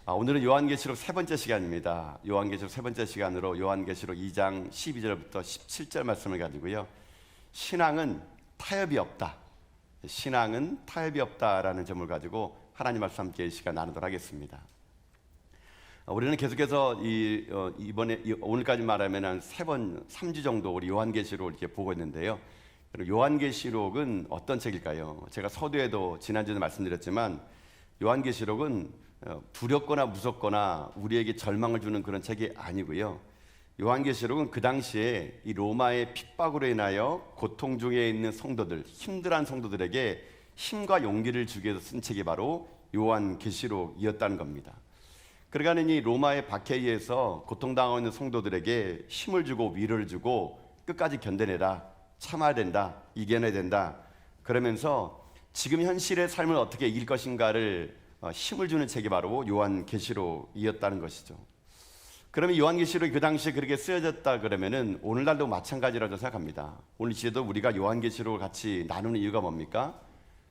오늘은 요한계시록 세 번째 시간입니다. 요한계시록 세 번째 시간으로 요한계시록 2장 12절부터 17절 말씀을 가지고요. 신앙은 타협이 없다. 신앙은 타협이 없다라는 점을 가지고 하나님 말씀 함께 이 시간 나누도록 하겠습니다. 우리는 계속해서 이번에 오늘까지 말하면 한 3주 정도 우리 요한계시록을 이렇게 보고 있는데요. 요한계시록은 어떤 책일까요? 제가 서두에도 지난주에 말씀드렸지만 요한계시록은 두렵거나 무섭거나 우리에게 절망을 주는 그런 책이 아니고요. 요한계시록은 그 당시에 이 로마의 핍박으로 인하여 고통 중에 있는 성도들, 힘들어한 성도들에게 힘과 용기를 주기 위해서 쓴 책이 바로 요한계시록이었다는 겁니다. 그러니까 이 로마의 박해에서 고통당하고 있는 성도들에게 힘을 주고 위로를 주고 끝까지 견뎌내라, 참아야 된다, 이겨내야 된다, 그러면서 지금 현실의 삶을 어떻게 이길 것인가를 힘을 주는 책이 바로 요한계시록이었다는 것이죠. 그러면 요한계시록이 그 당시에 그렇게 쓰여졌다 그러면은 오늘날도 마찬가지라고 생각합니다. 오늘 시대도 우리가 요한계시록을 같이 나누는 이유가 뭡니까?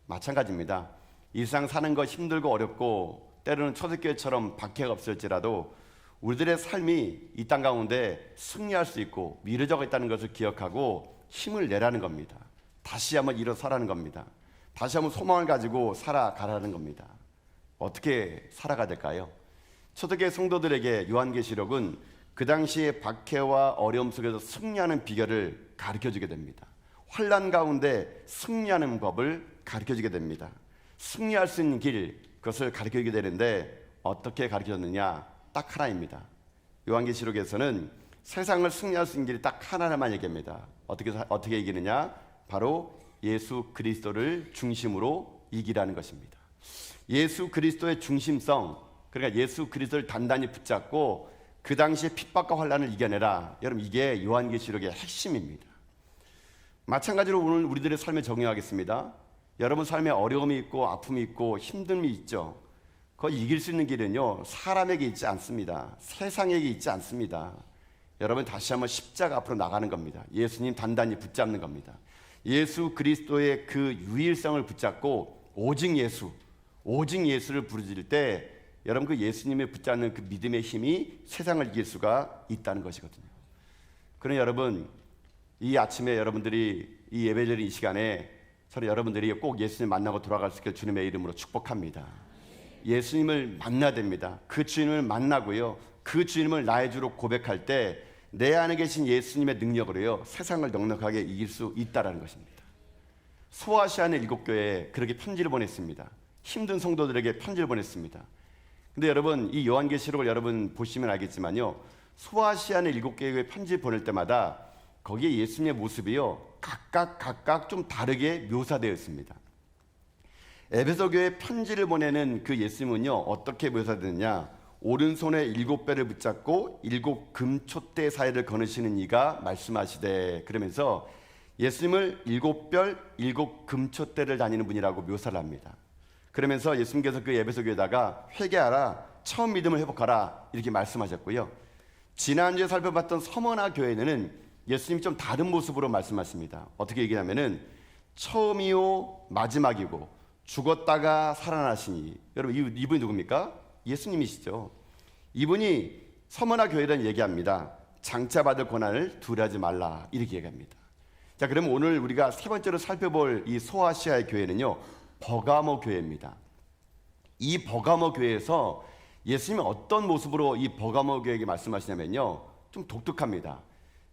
마찬가지입니다. 이 세상 사는 거 힘들고 어렵고 때로는 초대교회처럼 박해가 없을지라도 우리들의 삶이 이 땅 가운데 승리할 수 있고 미래가 있다는 것을 기억하고 힘을 내라는 겁니다. 다시 한번 일어서라는 겁니다. 다시 한번 소망을 가지고 살아가라는 겁니다. 어떻게 살아가야 될까요? 초대교회 성도들에게 요한계시록은 그 당시의 박해와 어려움 속에서 승리하는 비결을 가르쳐주게 됩니다. 환난 가운데 승리하는 법을 가르쳐주게 됩니다. 승리할 수 있는 길, 그것을 가르쳐주게 되는데 어떻게 가르쳐줬느냐? 딱 하나입니다. 요한계시록에서는 세상을 승리할 수 있는 길이 딱 하나만 얘기합니다. 어떻게 이기느냐? 바로 예수 그리스도를 중심으로 이기라는 것입니다. 예수 그리스도의 중심성, 그러니까 예수 그리스도를 단단히 붙잡고 그 당시에 핍박과 환난을 이겨내라. 여러분, 이게 요한계시록의 핵심입니다. 마찬가지로 오늘 우리들의 삶에 적용하겠습니다. 여러분 삶에 어려움이 있고 아픔이 있고 힘듦이 있죠. 그걸 이길 수 있는 길은요, 사람에게 있지 않습니다. 세상에게 있지 않습니다. 여러분 다시 한번 십자가 앞으로 나가는 겁니다. 예수님 단단히 붙잡는 겁니다. 예수 그리스도의 그 유일성을 붙잡고 오직 예수를 부르짖을 때 여러분 그 예수님을 붙잡는 그 믿음의 힘이 세상을 이길 수가 있다는 것이거든요. 그럼 여러분 이 아침에 여러분들이 이 예배드리는 이 시간에 저는 여러분들이 꼭 예수님 만나고 돌아갈 수 있게 주님의 이름으로 축복합니다. 예수님을 만나야 됩니다. 그 주님을 만나고요, 그 주님을 나의 주로 고백할 때 내 안에 계신 예수님의 능력으로요 세상을 넉넉하게 이길 수 있다는 것입니다. 소아시아의 7교회에 그렇게 편지를 보냈습니다. 힘든 성도들에게 편지를 보냈습니다. 근데 여러분 이 요한계시록을 여러분 보시면 알겠지만요, 소아시아의 7교회에 편지 보낼 때마다 거기에 예수님의 모습이요 각각 좀 다르게 묘사되어 있습니다. 에베소 교회에 편지를 보내는 그 예수님은요 어떻게 묘사되느냐? 오른손에 7배를 붙잡고 7 금촛대 사이를 거느시는 이가 말씀하시되, 그러면서 예수님을 7별 7 금촛대를 다니는 분이라고 묘사를 합니다. 그러면서 예수님께서 그 에베소 교회에다가 회개하라, 처음 믿음을 회복하라 이렇게 말씀하셨고요. 지난주에 살펴봤던 서머나 교회는 예수님이 좀 다른 모습으로 말씀하십니다. 어떻게 얘기하냐면은 처음이요 마지막이고 죽었다가 살아나시니. 여러분 이분이 누굽니까? 예수님이시죠. 이분이 서머나 교회를 얘기합니다. 장차 받을 고난을 두려워하지 말라 이렇게 얘기합니다. 자, 그럼 오늘 우리가 세 번째로 살펴볼 이 소아시아의 교회는요 버가모 교회입니다. 이 버가모 교회에서 예수님이 어떤 모습으로 이 버가모 교회에게 말씀하시냐면요 좀 독특합니다.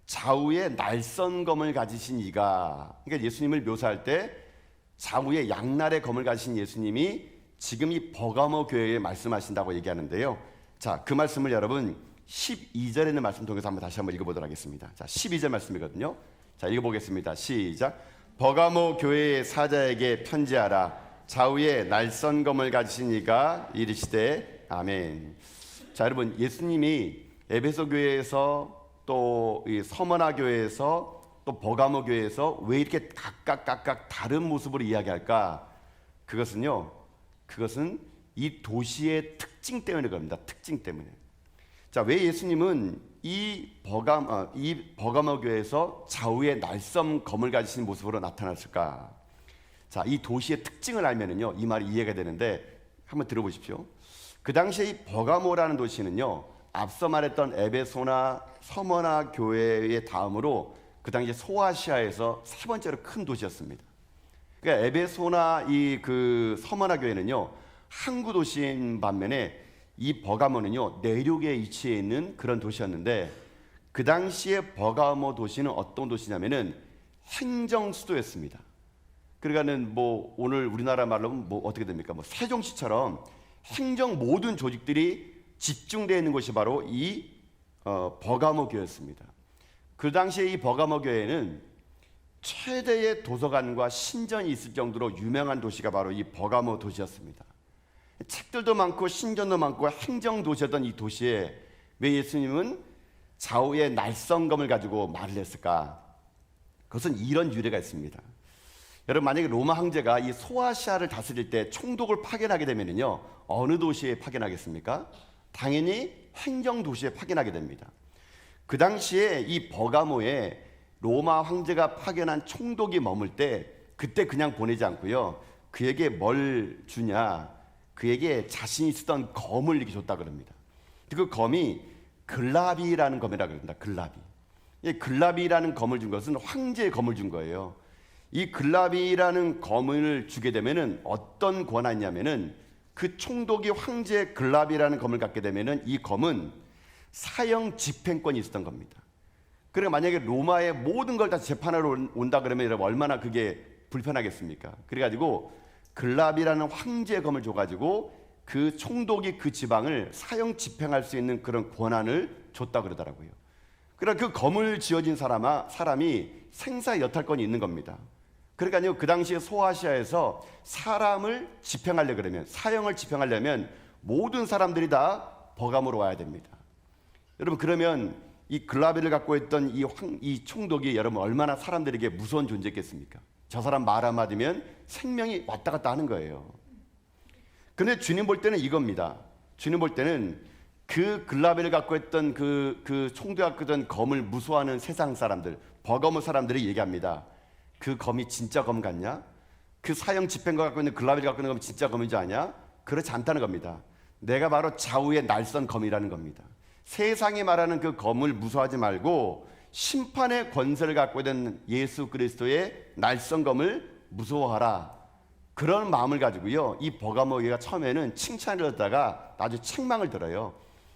좌우에 날선 검을 가지신 이가, 그러니까 예수님을 묘사할 때 좌우에 양날의 검을 가지신 예수님이 지금 이 버가모 교회에 말씀하신다고 얘기하는데요. 자, 그 말씀을 여러분 12절에 있는 말씀 통해서 다시 한번 읽어보도록 하겠습니다. 자, 12절 말씀이거든요. 자, 읽어보겠습니다. 시작. 버가모 교회의 사자에게 편지하라. 좌우에 날선 검을 가지신 이가 이르시되 아멘. 자, 여러분 예수님이 에베소 교회에서 또 이 서머나 교회에서 또 버가모 교회에서 왜 이렇게 각각 다른 모습으로 이야기할까? 그것은 이 도시의 특징 때문에 그럽니다. 특징 때문에. 자, 왜 예수님은 이 버가모 교회에서 좌우에 날선 검을 가지신 모습으로 나타났을까? 자, 이 도시의 특징을 알면은요 이 말이 이해가 되는데 한번 들어보십시오. 그 당시에 이 버가모라는 도시는요, 앞서 말했던 에베소나 서머나 교회의 다음으로 그 당시 소아시아에서 세 번째로 큰 도시였습니다. 그러니까 에베소나 이 그 서머나 교회는요, 항구 도시인 반면에 이 버가모는요, 내륙에 위치해 있는 그런 도시였는데, 그 당시에 버가모 도시는 어떤 도시냐면은 행정 수도였습니다. 그러니까는 뭐 오늘 우리나라 말로 뭐 어떻게 됩니까? 뭐 세종시처럼 행정 모든 조직들이 집중되어 있는 곳이 바로 이 버가모 교회였습니다. 그 당시에 이 버가모 교회는 최대의 도서관과 신전이 있을 정도로 유명한 도시가 바로 이 버가모 도시였습니다. 책들도 많고 신전도 많고 행정 도시였던 이 도시에 왜 예수님은 좌우의 날성검을 가지고 말을 했을까? 그것은 이런 유래가 있습니다. 여러분, 만약에 로마 황제가 이 소아시아를 다스릴 때 총독을 파견하게 되면요, 어느 도시에 파견하겠습니까? 당연히 행정 도시에 파견하게 됩니다. 그 당시에 이 버가모에 로마 황제가 파견한 총독이 머물 때 그때 그냥 보내지 않고요, 그에게 뭘 주냐? 그에게 자신이 쓰던 검을 이렇게 줬다 그럽니다. 그 검이 글라비라는 검이라고 합니다. 글라비. 이 글라비라는 검을 준 것은 황제의 검을 준 거예요. 이 글라비라는 검을 주게 되면은 어떤 권한이냐면은 그 총독이 황제의 글라비라는 검을 갖게 되면은 이 검은 사형 집행권이 있었던 겁니다. 그러니까 만약에 로마의 모든 걸 다 재판하러 온다 그러면 여러분 얼마나 그게 불편하겠습니까? 그래가지고 글라비라는 황제의 검을 줘가지고 그 총독이 그 지방을 사형 집행할 수 있는 그런 권한을 줬다 그러더라고요. 그러니까 그 검을 쥐어진 사람이 생사 여탈권이 있는 겁니다. 그러니까요, 그 당시에 소아시아에서 사람을 집행하려 그러면, 사형을 집행하려면 모든 사람들이 다 버가모로 와야 됩니다. 여러분, 그러면 이 글라비를 갖고 있던 이 총독이 여러분 얼마나 사람들에게 무서운 존재겠습니까? 저 사람 말 한마디면 생명이 왔다 갔다 하는 거예요. 그런데 주님 볼 때는 이겁니다. 주님 볼 때는 그 글라비를 갖고 있던 그 총독이 갖고 있던 검을 무서워하는 세상 사람들, 버가모 사람들이 얘기합니다. 그 검이 진짜 검 같냐? 그 사형 집행과 갖고 있는 글라비를 갖고 있는 검이 진짜 검인지 아냐? 그렇지 않다는 겁니다. 내가 바로 좌우의 날선 검이라는 겁니다. 세상이 말하는 그 검을 무서워하지 말고 심판의 권세를 갖고 있는 예수 그리스도의 날선 검을 무서워하라. 그런 마음을 가지고요, 이 버가모 교회가 처음에는 칭찬을 듣다가 나중에 책망을 들어요.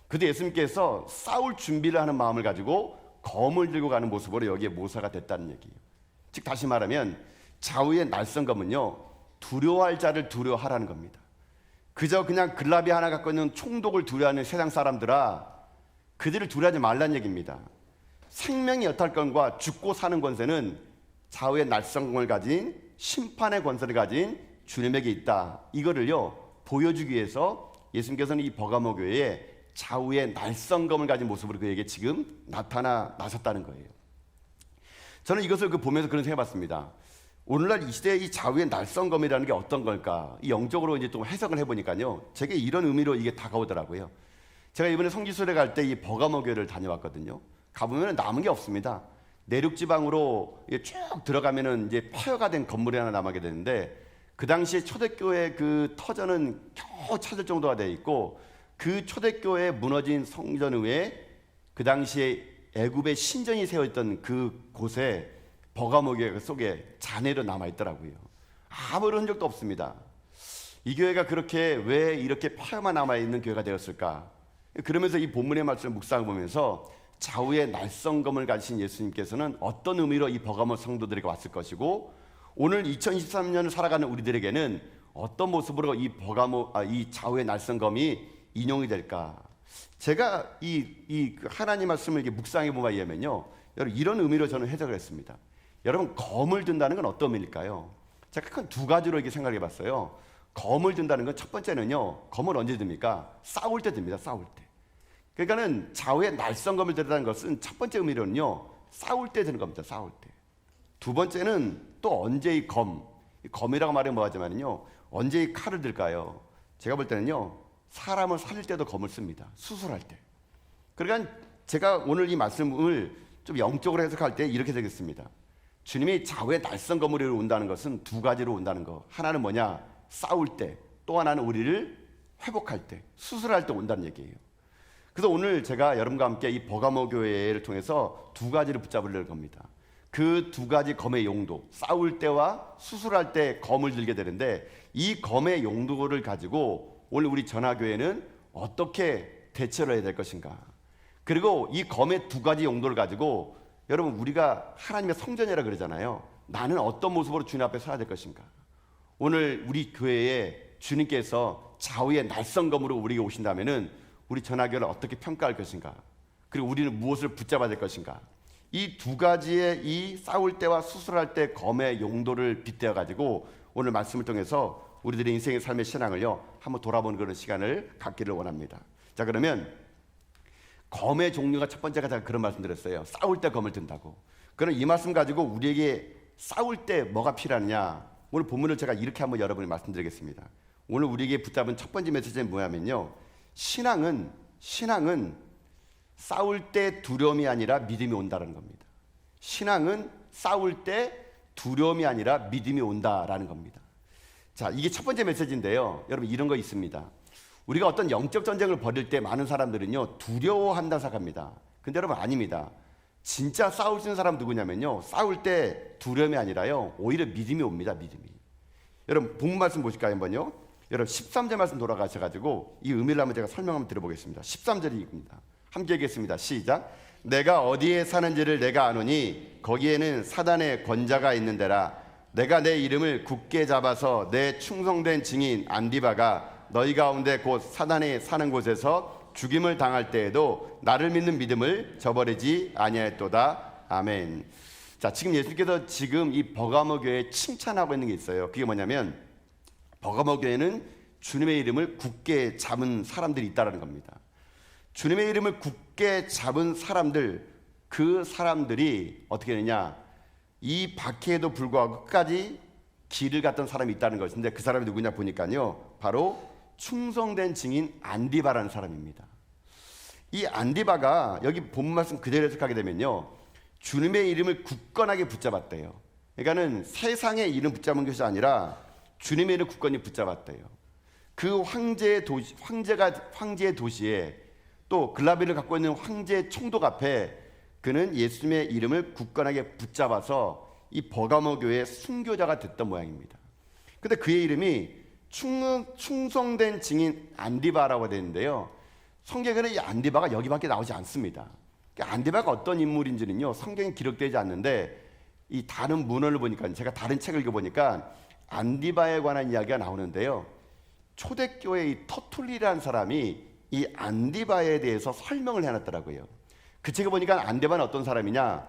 그때 예수님께서 싸울 준비를 하는 마음을 가지고 검을 들고 가는 모습으로 여기에 모사가 됐다는 얘기예요. 즉 다시 말하면 좌우의 날선 검은요, 두려워할 자를 두려워하라는 겁니다. 그저 그냥 글라비 하나 갖고 있는 총독을 두려워하는 세상 사람들아, 그들을 두려워하지 말라는 얘기입니다. 생명의 여탈권과 죽고 사는 권세는 좌우의 날성검을 가진 심판의 권세를 가진 주님에게 있다. 이거를요 보여주기 위해서 예수님께서는 이 버가모 교회에 좌우의 날성검을 가진 모습으로 그에게 지금 나타나셨다는 거예요. 저는 이것을 보면서 그런 생각해봤습니다. 오늘날 이 시대의 이 좌우의 날성검이라는 게 어떤 걸까? 이 영적으로 이제 좀 해석을 해보니까요, 제게 이런 의미로 이게 다가오더라고요. 제가 이번에 성지순례 갈 때 이 버가모 교회를 다녀왔거든요. 가보면 남은 게 없습니다. 내륙 지방으로 쭉 들어가면은 이제 폐허가 된 건물이 하나 남게 되는데, 그 당시에 초대교회 그 터전은 겨우 찾을 정도가 돼 있고, 그 초대교회 무너진 성전 위에 그 당시에 애굽의 신전이 세워있던 그 곳에 버가모 교회 속에 잔해로 남아 있더라고요. 아무런 흔적도 없습니다. 이 교회가 그렇게 왜 이렇게 폐허만 남아 있는 교회가 되었을까? 그러면서 이 본문의 말씀을 묵상해 보면서 좌우의 날성검을 가지신 예수님께서는 어떤 의미로 이 버가모 성도들에게 왔을 것이고, 오늘 2023년을 살아가는 우리들에게는 어떤 모습으로 이 좌우의 날성검이 인용이 될까? 제가 이 하나님 말씀을 이렇게 묵상해 보면요, 여러분 이런 의미로 저는 해석을 했습니다. 여러분, 검을 든다는 건 어떤 의미일까요? 제가 큰 두 가지로 이렇게 생각해 봤어요. 검을 든다는 건 첫 번째는요, 검을 언제 듭니까? 싸울 때 듭니다. 싸울 때. 그러니까는 좌우의 날성검을 든다는 것은 첫 번째 의미로는요, 싸울 때 드는 겁니다. 싸울 때. 두 번째는 또 언제 이 검이라고 말하면 뭐하지만요, 언제 이 칼을 들까요? 제가 볼 때는요, 사람을 살릴 때도 검을 씁니다. 수술할 때. 그러니까 제가 오늘 이 말씀을 좀 영적으로 해석할 때 이렇게 되겠습니다. 주님이 좌우의 날성검으로 온다는 것은 두 가지로 온다는 거. 하나는 뭐냐? 싸울 때. 또 하나는 우리를 회복할 때, 수술할 때 온다는 얘기예요. 그래서 오늘 제가 여러분과 함께 이 버가모 교회를 통해서 두 가지를 붙잡으려는 겁니다. 그 두 가지 검의 용도, 싸울 때와 수술할 때 검을 들게 되는데, 이 검의 용도를 가지고 오늘 우리 전화교회는 어떻게 대처를 해야 될 것인가. 그리고 이 검의 두 가지 용도를 가지고 여러분, 우리가 하나님의 성전이라 그러잖아요. 나는 어떤 모습으로 주님 앞에 서야 될 것인가. 오늘 우리 교회에 주님께서 좌우의 날성검으로 우리에게 오신다면은 우리 전화교회를 어떻게 평가할 것인가, 그리고 우리는 무엇을 붙잡아야 될 것인가. 이 두 가지의 이 싸울 때와 수술할 때 검의 용도를 빗대어 가지고 오늘 말씀을 통해서 우리들의 인생의 삶의 신앙을요 한번 돌아보는 그런 시간을 갖기를 원합니다. 자, 그러면 검의 종류가 첫 번째가 제가 그런 말씀 드렸어요. 싸울 때 검을 든다고. 그럼 이 말씀 가지고 우리에게 싸울 때 뭐가 필요하냐, 오늘 본문을 제가 이렇게 한번 여러분이 말씀드리겠습니다. 오늘 우리에게 붙잡은 첫 번째 메시지는 뭐냐면요, 신앙은 싸울 때 두려움이 아니라 믿음이 온다는 겁니다. 신앙은 싸울 때 두려움이 아니라 믿음이 온다라는 겁니다. 자, 이게 첫 번째 메시지인데요. 여러분, 이런 거 있습니다. 우리가 어떤 영적 전쟁을 벌일 때 많은 사람들은요 두려워한다 생각합니다. 근데 여러분, 아닙니다. 진짜 싸울 수 있는 사람 누구냐면요, 싸울 때 두려움이 아니라요 오히려 믿음이 옵니다. 믿음이. 여러분, 본문 말씀 보실까요? 한번요. 여러분, 13절 말씀 돌아가셔가지고 이 의미를 한번 제가 설명 한번 드려보겠습니다. 13절이 이겁니다. 함께 읽겠습니다. 시작. 내가 어디에 사는지를 내가 아노니 거기에는 사단의 권자가 있는데라. 내가 내 이름을 굳게 잡아서 내 충성된 증인 안디바가 너희 가운데 곧 사단이 사는 곳에서 죽임을 당할 때에도 나를 믿는 믿음을 저버리지 아니하였도다. 아멘. 자, 지금 예수님께서 지금 이 버가모 교회에 칭찬하고 있는 게 있어요. 그게 뭐냐면, 버가모 교회는 주님의 이름을 굳게 잡은 사람들이 있다는 겁니다. 주님의 이름을 굳게 잡은 사람들, 그 사람들이 어떻게 되느냐, 이 박해에도 불구하고 끝까지 길을 갔던 사람이 있다는 것인데, 그 사람이 누구냐 보니까요, 바로 충성된 증인 안디바라는 사람입니다. 이 안디바가 여기 본 말씀 그대로 해석하게 되면요, 주님의 이름을 굳건하게 붙잡았대요. 그러니까는 세상의 이름 붙잡은 것이 아니라 주님의 이름을 굳건히 붙잡았대요. 그 황제의 도시에 또 글라비를 갖고 있는 황제의 총독 앞에 그는 예수님의 이름을 굳건하게 붙잡아서 이 버가모 교회의 순교자가 됐던 모양입니다. 근데 그의 이름이 충성된 증인 안디바라고 되는데요, 성경에는 이 안디바가 여기밖에 나오지 않습니다. 안디바가 어떤 인물인지는요 성경에 기록되지 않는데, 이 다른 문헌을 보니까, 제가 다른 책을 읽어보니까 안디바에 관한 이야기가 나오는데요, 초대교회의 이 터툴리라는 사람이 이 안디바에 대해서 설명을 해놨더라고요. 그 책에 보니까 안디바는 어떤 사람이냐,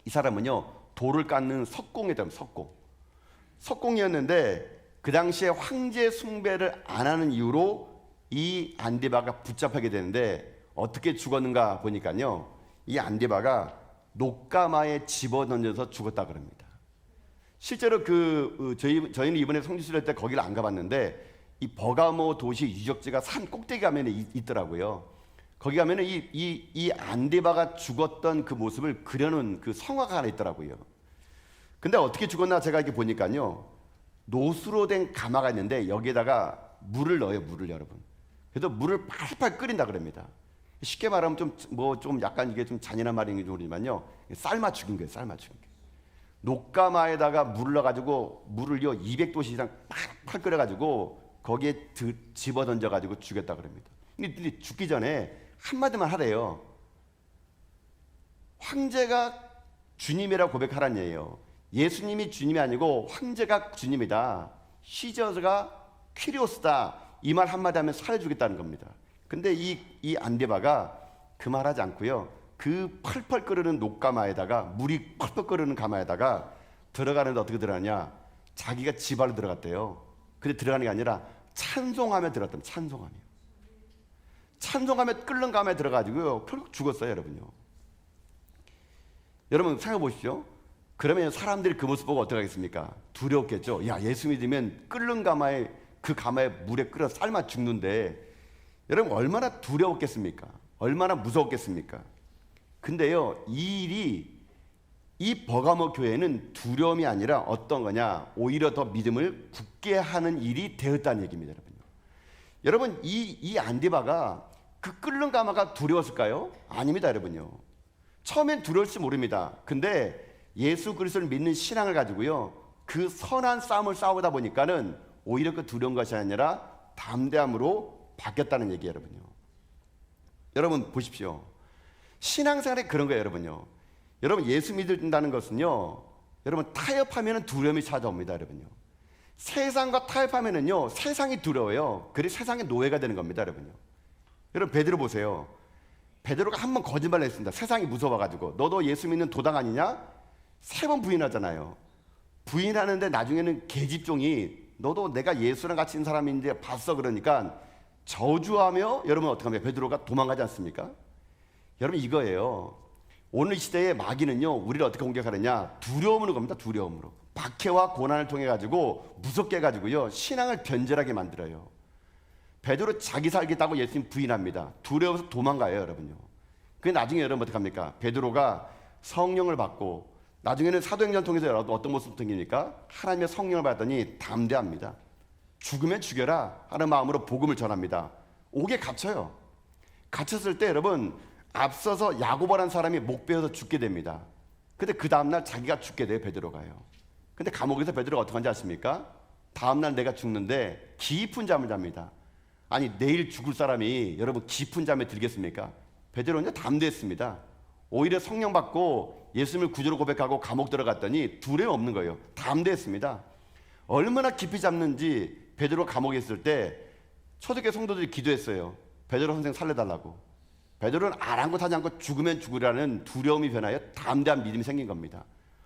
이 사람은요 돌을 깎는 석공이었다면 석공이었는데, 그 당시에 황제 숭배를 안 하는 이유로 이 안디바가 붙잡히게 되는데, 어떻게 죽었는가 보니까요, 이 안디바가 녹가마에 집어던져서 죽었다 그럽니다. 실제로 저희는 이번에 성지순례 때 거기를 안 가봤는데, 이 버가모 도시 유적지가 산 꼭대기 가면 있더라고요. 거기 가면은 이 안디바가 죽었던 그 모습을 그려놓은 그 성화가 하나 있더라고요. 근데 어떻게 죽었나 제가 이렇게 보니까요, 노수로 된 가마가 있는데 여기에다가 물을 넣어요, 물을. 여러분, 그래서 물을 팔팔 끓인다 그럽니다. 쉽게 말하면 좀 약간 이게 좀 잔인한 말인지 모르지만요, 삶아 죽인 거예요. 삶아 죽인 게. 녹가마에다가 물을 넣어가지고 물을요 200도씨 이상 팔팔 끓여가지고 거기에 집어 던져가지고 죽였다 그럽니다. 근데 죽기 전에 한마디만 하래요. 황제가 주님이라고 고백하라는 얘기예요. 예수님이 주님이 아니고 황제가 주님이다. 시저가 퀴리오스다. 이 말 한마디 하면 살려주겠다는 겁니다. 근데 이 안디바가 그 말하지 않고요, 그 펄펄 끓는 녹가마에다가, 물이 펄펄 끓는 가마에다가 들어가는데 어떻게 들어가냐, 자기가 지발로 들어갔대요. 근데 들어가는 게 아니라 찬송하며 들어갔다면, 찬송하며 끓는 가마에 들어가지고요 결국 죽었어요. 여러분요, 여러분 생각해 보십시오. 그러면 사람들이 그 모습 보고 어떻게 하겠습니까? 두려웠겠죠. 야, 예수 믿으면 끓는 가마에, 그 가마에 물에 끓여 삶아 죽는데, 여러분 얼마나 두려웠겠습니까? 얼마나 무서웠겠습니까? 근데요, 이 버가모 교회는 두려움이 아니라 어떤 거냐, 오히려 더 믿음을 굳게 하는 일이 되었다는 얘기입니다. 여러분, 여러분 이 안디바가 그 끓는 가마가 두려웠을까요? 아닙니다, 여러분요. 처음엔 두려울지 모릅니다. 근데 예수 그리스도를 믿는 신앙을 가지고요, 그 선한 싸움을 싸우다 보니까는 오히려 그 두려운 것이 아니라 담대함으로 바뀌었다는 얘기예요, 여러분요. 여러분 보십시오. 신앙생활에 그런 거예요, 여러분요. 여러분 예수 믿는다는 것은요, 여러분 타협하면 두려움이 찾아옵니다, 여러분요. 세상과 타협하면은요, 세상이 두려워요. 그래서 세상의 노예가 되는 겁니다, 여러분요. 여러분 베드로 보세요. 베드로가 한 번 거짓말을 했습니다. 세상이 무서워가지고. 너도 예수 믿는 도당 아니냐? 3번 부인하잖아요. 부인하는데 나중에는 계집종이 너도 내가 예수랑 같이 있는 사람인데 봤어, 그러니까 저주하며 여러분 어떻게 하면 베드로가 도망가지 않습니까? 여러분 이거예요. 오늘 시대의 마귀는요, 우리를 어떻게 공격하느냐? 두려움으로 겁니다. 두려움으로. 박해와 고난을 통해 가지고 무섭게 해가지고요, 신앙을 변절하게 만들어요. 베드로 자기 살겠다고 예수님 부인합니다. 두려워서 도망가요, 여러분요. 그게 나중에 여러분 어떻게 합니까? 베드로가 성령을 받고 나중에는 사도행전 통해서 어떤 모습 생깁니까? 하나님의 성령을 받더니 담대합니다. 죽으면 죽여라 하는 마음으로 복음을 전합니다. 옥에 갇혀요. 갇혔을 때 여러분 앞서서 야고보라는 사람이 목 베어서 죽게 됩니다. 근데 그 다음날 자기가 죽게 돼요, 베드로가요. 근데 감옥에서 베드로가 어떻게 하는지 아십니까? 다음날 내가 죽는데 깊은 잠을 잡니다. 아니 내일 죽을 사람이 여러분 깊은 잠에 들겠습니까? 베드로는 담대했습니다. 오히려 성령 받고 예수님을 구주로 고백하고 감옥 들어갔더니 두려움 없는 거예요. 담대했습니다. 얼마나 깊이 잡는지 베드로 감옥에 있을 때 초대교회 성도들이 기도했어요. 베드로 선생 살려달라고. 베드로는 아랑곳하지 않고 죽으면 죽으라는 두려움이 변하여 담대한 믿음이 생긴 겁니다.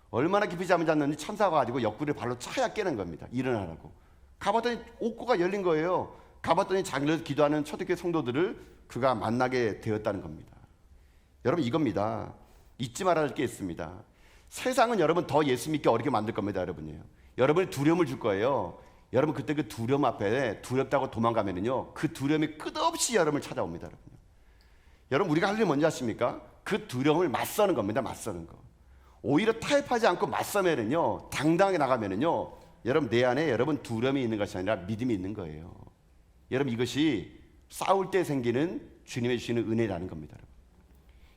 얼마나 깊이 잠을 잤는지 천사가 가지고 옆구리를 발로 차야 깨는 겁니다. 일어나라고. 가봤더니 옥고가 열린 거예요. 가봤더니 자기를 기도하는 초대교회 성도들을 그가 만나게 되었다는 겁니다. 여러분 이겁니다. 잊지 말아야 할 게 있습니다. 세상은 여러분 더 예수 믿기 어렵게 만들 겁니다, 여러분이요. 여러분이 두려움을 줄 거예요. 여러분 그때 그 두려움 앞에 두렵다고 도망가면은요, 그 두려움이 끝없이 여러분을 찾아옵니다, 여러분. 여러분 우리가 할 일이 뭔지 아십니까? 그 두려움을 맞서는 겁니다, 맞서는 거. 오히려 타협하지 않고 맞서면은요, 당당하게 나가면은요, 여러분 내 안에 여러분 두려움이 있는 것이 아니라 믿음이 있는 거예요. 여러분 이것이 싸울 때 생기는 주님의 주시는 은혜라는 겁니다, 여러분.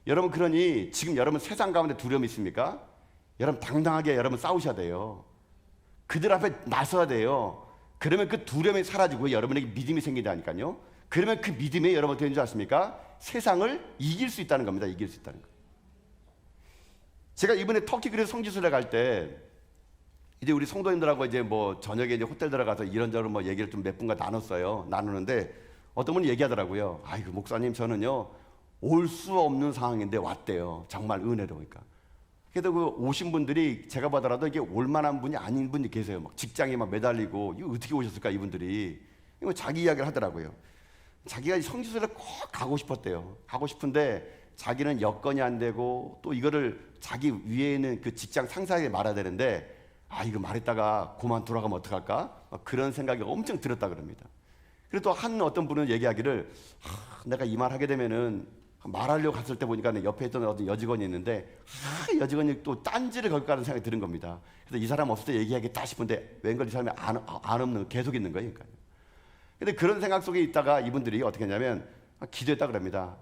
여러분 그러니 지금 여러분 세상 가운데 두려움이 있습니까? 여러분 당당하게 여러분 싸우셔야 돼요. 그들 앞에 나서야 돼요. 그러면 그 두려움이 사라지고 여러분에게 믿음이 생긴다니까요. 그러면 그 믿음이 여러분 어떻게 되는 줄 아십니까? 세상을 이길 수 있다는 겁니다. 이길 수 있다는 거. 제가 이번에 터키 그리스 성지순례 갈 때 이제 우리 성도님들하고 이제 뭐 저녁에 이제 호텔 들어가서 이런저런 뭐 얘기를 좀 몇 분과 나눴어요. 나누는데 어떤 분이 얘기하더라고요. 아이고 목사님 저는요 올 수 없는 상황인데 왔대요. 정말 은혜로. 그러니까. 그래도 그 오신 분들이 제가 보더라도 이게 올만한 분이 아닌 분이 계세요. 막 직장에 막 매달리고 이거 어떻게 오셨을까 이분들이. 이거 자기 이야기를 하더라고요. 자기가 성지순례를 꼭 가고 싶었대요. 가고 싶은데 자기는 여건이 안 되고 또 이거를 자기 위에 있는 그 직장 상사에게 말해야 되는데 아 이거 말했다가 그만 돌아가면 어떡할까? 그런 생각이 엄청 들었다 그럽니다. 그리고 또 한 어떤 분은 얘기하기를 내가 이 말 하게 되면은 말하려고 갔을 때 보니까 옆에 있던 어떤 여직원이 있는데 여직원이 또 딴지를 걸까라는 생각이 드는 겁니다. 그래서 이 사람 없을 때 얘기하겠다 싶은데 웬걸 이 사람이 안 없는 계속 있는 거예요. 근데 그런 생각 속에 있다가 이분들이 어떻게 했냐면 기도했다 그럽니다.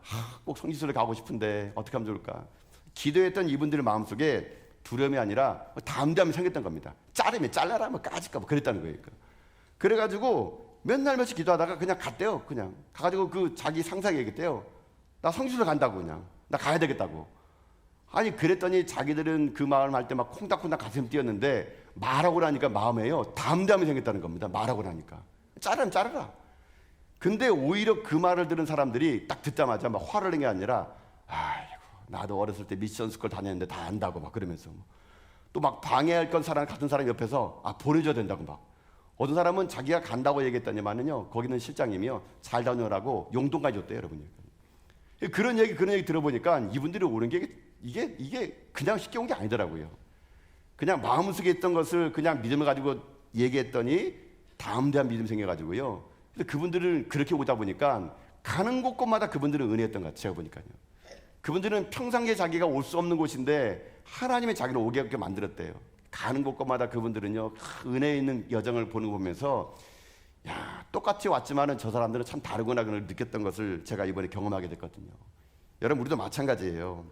꼭 성지순례 가고 싶은데 어떻게 하면 좋을까? 기도했던 이분들의 마음속에 두려움이 아니라 담대함이 생겼던 겁니다. 자르면 잘라라 뭐 까질까 뭐 그랬다는 거예요. 그래가지고 맨날 며칠 기도하다가 그냥 갔대요. 그냥 가가지고 그 자기 상사에게 얘기했대요. 나 성지순례 간다고 그냥 나 가야 되겠다고. 아니 그랬더니 자기들은 그 마음 할 때 막 콩닥콩닥 가슴 뛰었는데 말하고 나니까 마음에요 담대함이 생겼다는 겁니다. 말하고 나니까 자르면 자르라. 근데 오히려 그 말을 들은 사람들이 딱 듣자마자 막 화를 낸 게 아니라 아이고 나도 어렸을 때 미션 스쿨 다녔는데 다 안다고 막 그러면서 또 막 방해할 건 사람 같은 사람 옆에서 보내줘야 된다고 막 어떤 사람은 자기가 간다고 얘기했더니만은요 거기는 실장님이요 잘 다녀라고 용돈까지 줬대요 여러분이. 그런 얘기 들어보니까 이분들이 오는 게 이게 그냥 쉽게 온 게 아니더라고요. 그냥 마음속에 있던 것을 그냥 믿음을 가지고 얘기했더니 담대한 믿음이 생겨가지고요. 근데 그분들은 그렇게 오다 보니까 가는 곳곳마다 그분들은 은혜였던 것 같아요. 제가 보니까요. 그분들은 평상시에 자기가 올 수 없는 곳인데 하나님의 자기를 오게 만들었대요. 가는 곳곳마다 그분들은요 은혜 있는 여정을 보는 거 보면서 야, 똑같이 왔지만은 저 사람들은 참 다르구나 그걸 느꼈던 것을 제가 이번에 경험하게 됐거든요. 여러분, 우리도 마찬가지예요.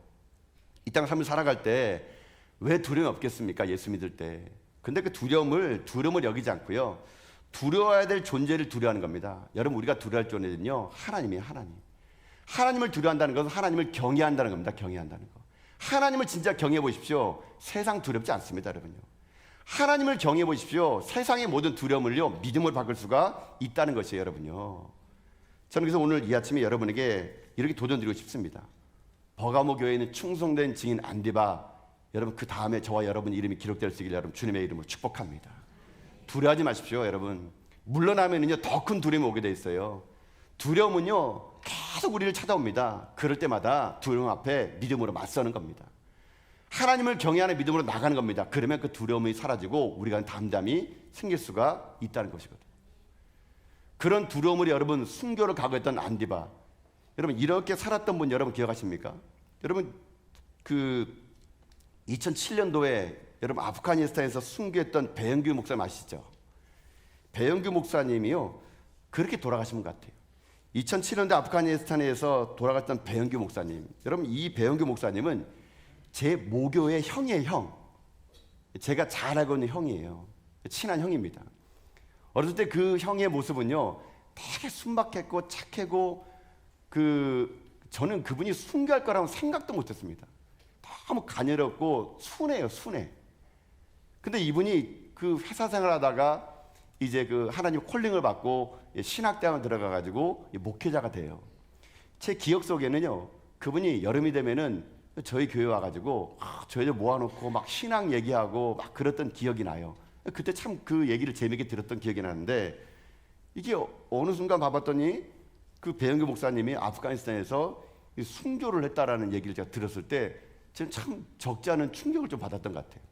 이 땅 삶을 살아갈 때 왜 두려움이 없겠습니까? 예수 믿을 때. 근데 그 두려움을 여기지 않고요, 두려워야 될 존재를 두려워하는 겁니다. 여러분, 우리가 두려워할 존재는요, 하나님이에요. 하나님을 두려워한다는 것은 하나님을 경외한다는 겁니다. 경외한다는 거. 하나님을 진짜 경외해 보십시오. 세상 두렵지 않습니다, 여러분요. 하나님을 경외해 보십시오. 세상의 모든 두려움을요, 믿음으로 바꿀 수가 있다는 것이에요, 여러분요. 저는 그래서 오늘 이 아침에 여러분에게 이렇게 도전드리고 싶습니다. 버가모 교회에 있는 충성된 증인 안디바, 여러분, 그 다음에 저와 여러분 이름이 기록될 수 있길 여러분 주님의 이름으로 축복합니다. 두려워하지 마십시오, 여러분. 물러나면은요, 더 큰 두려움이 오게 돼 있어요. 두려움은요, 계속 우리를 찾아옵니다. 그럴 때마다 두려움 앞에 믿음으로 맞서는 겁니다. 하나님을 경외하는 믿음으로 나가는 겁니다. 그러면 그 두려움이 사라지고 우리가 담담히 생길 수가 있다는 것이거든요. 그런 두려움을 여러분 순교를 각오했던 안디바, 여러분 이렇게 살았던 분 여러분 기억하십니까? 여러분, 그 2007년도에 여러분 아프가니스탄에서 순교했던 배영규 목사님 아시죠? 배영규 목사님이요, 그렇게 돌아가신 분 같아요. 2007년도 아프가니스탄에서 돌아갔던 배영규 목사님, 여러분 이 배영규 목사님은 제 모교의 형이에요. 형. 제가 잘 알고 있는 형이에요. 친한 형입니다. 어렸을 때 그 형의 모습은요, 되게 순박했고 착하고, 저는 그분이 순교할 거라고 생각도 못했습니다. 너무 가녀렸고 순해요, 순해. 근데 이분이 그 회사 생활하다가 이제 그 하나님 콜링을 받고 신학대학을 들어가가지고 목회자가 돼요. 제 기억 속에는요, 그분이 여름이 되면은 저희 교회 와가지고 저희들 모아놓고 막 신앙 얘기하고 막 그랬던 기억이 나요. 그때 참 그 얘기를 재미있게 들었던 기억이 나는데, 이게 어느 순간 봐봤더니 그 배영규 목사님이 아프가니스탄에서 순교를 했다라는 얘기를 제가 들었을 때 저는 참 적지 않은 충격을 좀 받았던 것 같아요.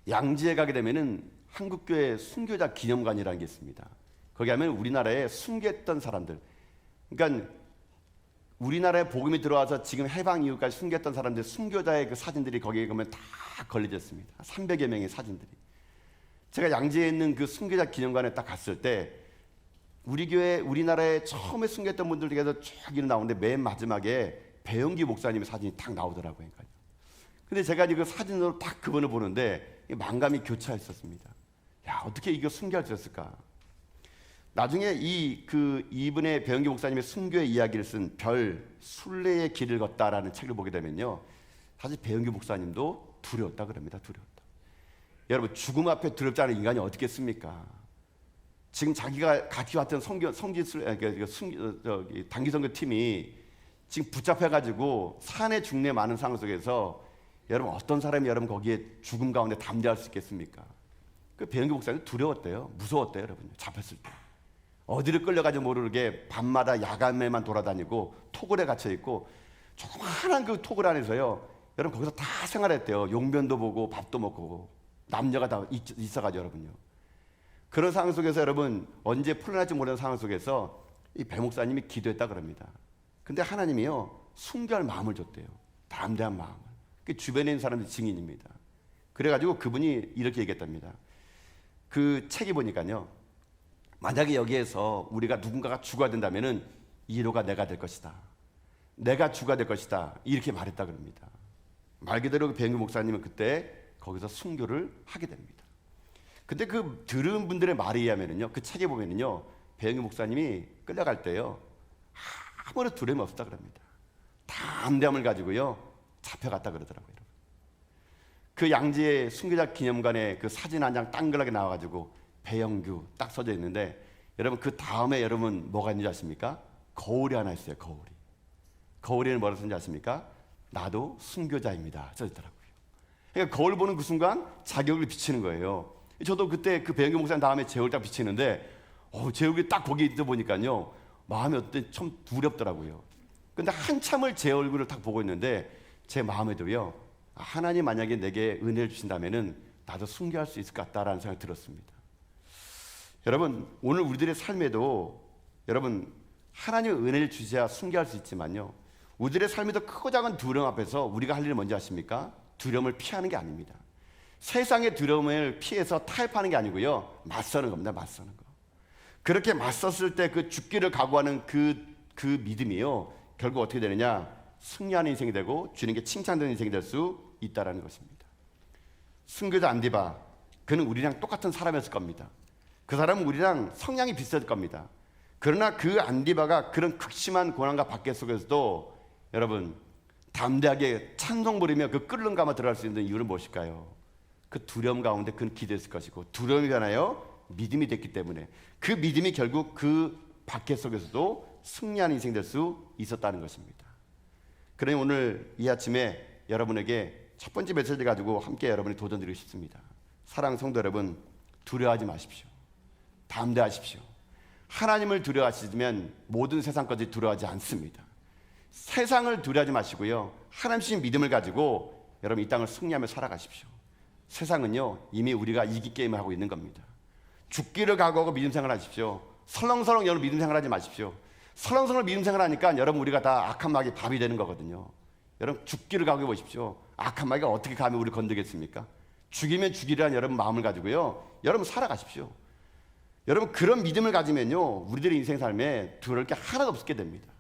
양지에 가게 되면은 한국교회 순교자 기념관이라는 게 있습니다. 거기 하면 우리나라에 순교했던 사람들, 그러니까 우리나라에 복음이 들어와서 지금 해방 이후까지 순교했던 사람들 순교자의 그 사진들이 거기에 가면 다 걸려져 있습니다. 300여 명의 사진들이. 제가 양지에 있는 그 순교자 기념관에 딱 갔을 때 우리 교회, 우리나라에 처음에 순교했던 분들 중에서 쭉 나오는데 맨 마지막에 배영기 목사님의 사진이 딱 나오더라고요. 근데 제가 그 사진으로 딱 그분을 보는데 만감이 교차했었습니다. 야, 어떻게 이거 순교할 수 있었을까? 나중에 이분의 배영기 목사님의 순교의 이야기를 쓴 별 순례의 길을 걷다라는 책을 보게 되면요, 사실 배영기 목사님도 두려웠다 그럽니다. 두려웠다. 여러분, 죽음 앞에 두렵지 않은 인간이 어떻겠습니까? 지금 자기가 같이 왔던 단기 선교 팀이 지금 붙잡혀가지고 산의 중내 많은 상황 속에서 여러분 어떤 사람이 여러분 거기에 죽음 가운데 담대할 수 있겠습니까? 그 배영기 목사님 두려웠대요. 무서웠대요, 여러분. 잡혔을 때. 어디를 끌려가지 모르게 밤마다 야간에만 돌아다니고 토굴에 갇혀 있고 조그마한 그 토굴 안에서요, 여러분 거기서 다 생활했대요. 용변도 보고 밥도 먹고 남녀가 다 있어가지고 여러분요. 그런 상황 속에서 여러분 언제 풀려날지 모르는 상황 속에서 이 배 목사님이 기도했다 그럽니다. 근데 하나님이요 순교할 마음을 줬대요. 담대한 마음을. 그 주변에 있는 사람들이 증인입니다. 그래가지고 그분이 이렇게 얘기했답니다. 그 책이 보니까요, 만약에 여기에서 우리가 누군가가 죽어야 된다면은 이로가 내가 될 것이다. 내가 주가 될 것이다. 이렇게 말했다 그럽니다. 말 그대로 배영규 목사님은 그때 거기서 순교를 하게 됩니다. 근데 그 들은 분들의 말에 의하면은요, 그 책에 보면은요, 배영규 목사님이 끌려갈 때요, 아무런 두려움이 없었다 그럽니다. 담대함을 가지고요, 잡혀갔다 그러더라고요. 그 양지의 순교자 기념관에 그 사진 한 장 땅글하게 나와가지고 배영규 딱 써져 있는데, 여러분 그 다음에 여러분 뭐가 있는지 아십니까? 거울이 하나 있어요. 거울에는 뭐라고 쓰는지 아십니까? 나도 순교자입니다 써져 있더라고요. 그러니까 거울 보는 그 순간 자기 얼굴이 비치는 거예요. 저도 그때 그 배영규 목사님 다음에 제 얼굴 딱 비치는데 제 얼굴이 딱 거기에 있다 보니까요, 마음이 어때 좀 두렵더라고요. 근데 한참을 제 얼굴을 딱 보고 있는데 제 마음에도요, 하나님 만약에 내게 은혜를 주신다면은 나도 순교할 수 있을 것 같다라는 생각이 들었습니다. 여러분, 오늘 우리들의 삶에도 여러분 하나님의 은혜를 주셔야 순교할 수 있지만요, 우리들의 삶에도 크고 작은 두려움 앞에서 우리가 할 일은 뭔지 아십니까? 두려움을 피하는 게 아닙니다. 세상의 두려움을 피해서 타협하는 게 아니고요, 맞서는 겁니다. 맞서는 거. 그렇게 맞섰을 때 그 죽기를 각오하는 그 믿음이요, 결국 어떻게 되느냐? 승리하는 인생이 되고 주님께 칭찬되는 인생이 될 수 있다라는 것입니다. 순교자 안디바, 그는 우리랑 똑같은 사람이었을 겁니다. 그 사람은 우리랑 성향이 비슷할 겁니다. 그러나 그 안디바가 그런 극심한 고난과 박해 속에서도 여러분 담대하게 찬송 부리며 그 끓는 가마 들어갈 수 있는 이유는 무엇일까요? 그 두려움 가운데 그는 기도했을 것이고, 두려움이 변하여 믿음이 됐기 때문에 그 믿음이 결국 그 박해 속에서도 승리하는 인생이 될 수 있었다는 것입니다. 그러니 오늘 이 아침에 여러분에게 첫 번째 메시지 가지고 함께 여러분이 도전드리고 싶습니다. 사랑하는 성도 여러분, 두려워하지 마십시오. 담대하십시오. 하나님을 두려워하시면 모든 세상 것이 두려워하지 않습니다. 세상을 두려워하지 마시고요, 하나님 주신 믿음을 가지고 여러분 이 땅을 승리하며 살아가십시오. 세상은요 이미 우리가 이기 게임을 하고 있는 겁니다. 죽기를 각오하고 믿음 생활하십시오. 설렁설렁 여러분 믿음 생활하지 마십시오. 설렁설렁 믿음 생활하니까 여러분 우리가 다 악한 마귀 밥이 되는 거거든요. 여러분 죽기를 각오해 보십시오. 악한 마귀가 어떻게 감히 우리를 건드겠습니까? 죽이면 죽이라는 여러분 마음을 가지고요 여러분 살아가십시오. 여러분 그런 믿음을 가지면요 우리들의 인생 삶에 두려울 게 하나도 없게 됩니다.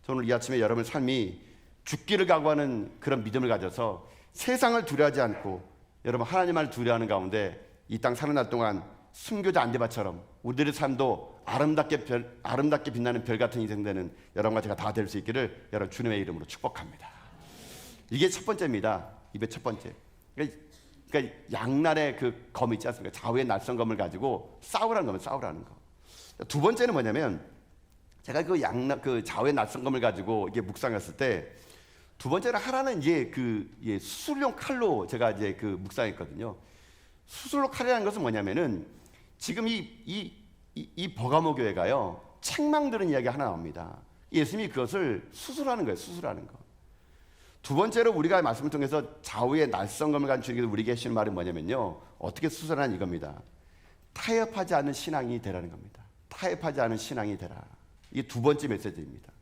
저는 오늘 이 아침에 여러분의 삶이 죽기를 각오하는 그런 믿음을 가져서 세상을 두려워하지 않고 여러분 하나님을 두려워하는 가운데 이 땅 사는 날 동안 순교자 안디바처럼 우리들의 삶도 아름답게 빛나는 별 같은 인생 되는 여러분과 제가 다 될 수 있기를 여러분 주님의 이름으로 축복합니다. 이게 첫 번째입니다. 입의 첫 번째. 그러니까 양날의 그 검 있지 않습니까? 좌우의 날선 검을 가지고 싸우라는 겁니다. 싸우라는 거. 두 번째는 뭐냐면 제가 그 좌우의 날선 검을 가지고 이게 묵상했을 때 두 번째는 하나는 이제 수술용 칼로 제가 이제 그 묵상했거든요. 수술로 칼이라는 것은 뭐냐면은 지금 이 버가모 교회가요 책망 들은 이야기 하나 나옵니다. 예수님이 그것을 수술하는 거예요. 수술하는 거. 두 번째로 우리가 말씀을 통해서 좌우의 날성검을 가진 주님께서 우리에게 하시는 말은 뭐냐면요 어떻게 수술하는 이겁니다. 타협하지 않은 신앙이 되라는 겁니다. 타협하지 않은 신앙이 되라. 이게 두 번째 메시지입니다.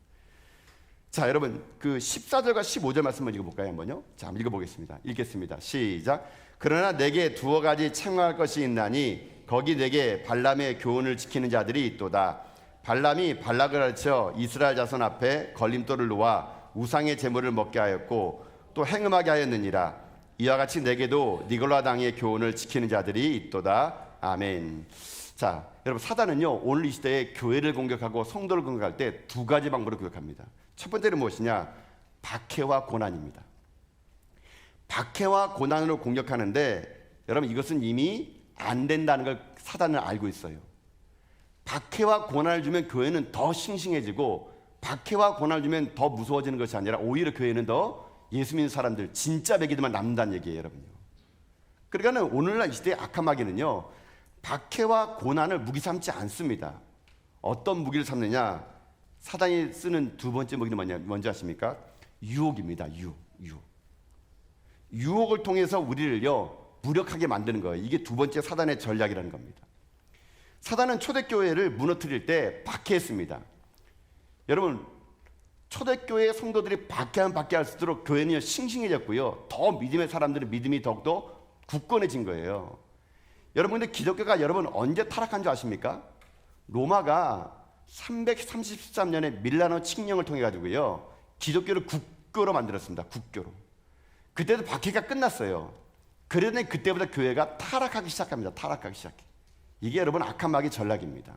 자 여러분 그 14절과 15절 말씀 한번 읽어볼까요? 한번요. 자 한번 읽어보겠습니다. 읽겠습니다. 시작. 그러나 내게 두어 가지 책망할 것이 있나니 거기 내게 발람의 교훈을 지키는 자들이 있도다. 발람이 발락을 가르쳐 이스라엘 자손 앞에 걸림돌을 놓아 우상의 제물을 먹게 하였고 또 행음하게 하였느니라. 이와 같이 내게도 니골라 당의 교훈을 지키는 자들이 있도다. 아멘. 자 여러분 사단은요 오늘 이 시대에 교회를 공격하고 성도를 공격할 때 두 가지 방법으로 공격합니다. 첫 번째는 무엇이냐? 박해와 고난입니다. 박해와 고난으로 공격하는데 여러분 이것은 이미 안 된다는 걸 사단은 알고 있어요. 박해와 고난을 주면 교회는 더 싱싱해지고 박해와 고난을 주면 더 무서워지는 것이 아니라 오히려 교회는 더 예수 믿는 사람들 진짜 베기들만 남는다는 얘기예요. 여러분요. 그러니까 오늘날 이 시대의 악한 마귀는요 박해와 고난을 무기 삼지 않습니다. 어떤 무기를 삼느냐? 사단이 쓰는 두 번째 무기는 뭔지 아십니까? 유혹입니다. 유혹을 통해서 우리를요 무력하게 만드는 거예요. 이게 두 번째 사단의 전략이라는 겁니다. 사단은 초대교회를 무너뜨릴 때 박해했습니다. 여러분 초대교회 성도들이 박해하면 박해할수록 교회는 싱싱해졌고요 더 믿음의 사람들은 믿음이 더욱더 굳건해진 거예요. 여러분 근데 기독교가 여러분 언제 타락한 줄 아십니까? 로마가 333년에 밀라노 칙령을 통해 가지고요 기독교를 국교로 만들었습니다. 국교로. 그때도 박해가 끝났어요. 그러더니 그때부터 교회가 타락하기 시작합니다. 타락하기 시작해. 이게 여러분 악한 마귀의 전략입니다.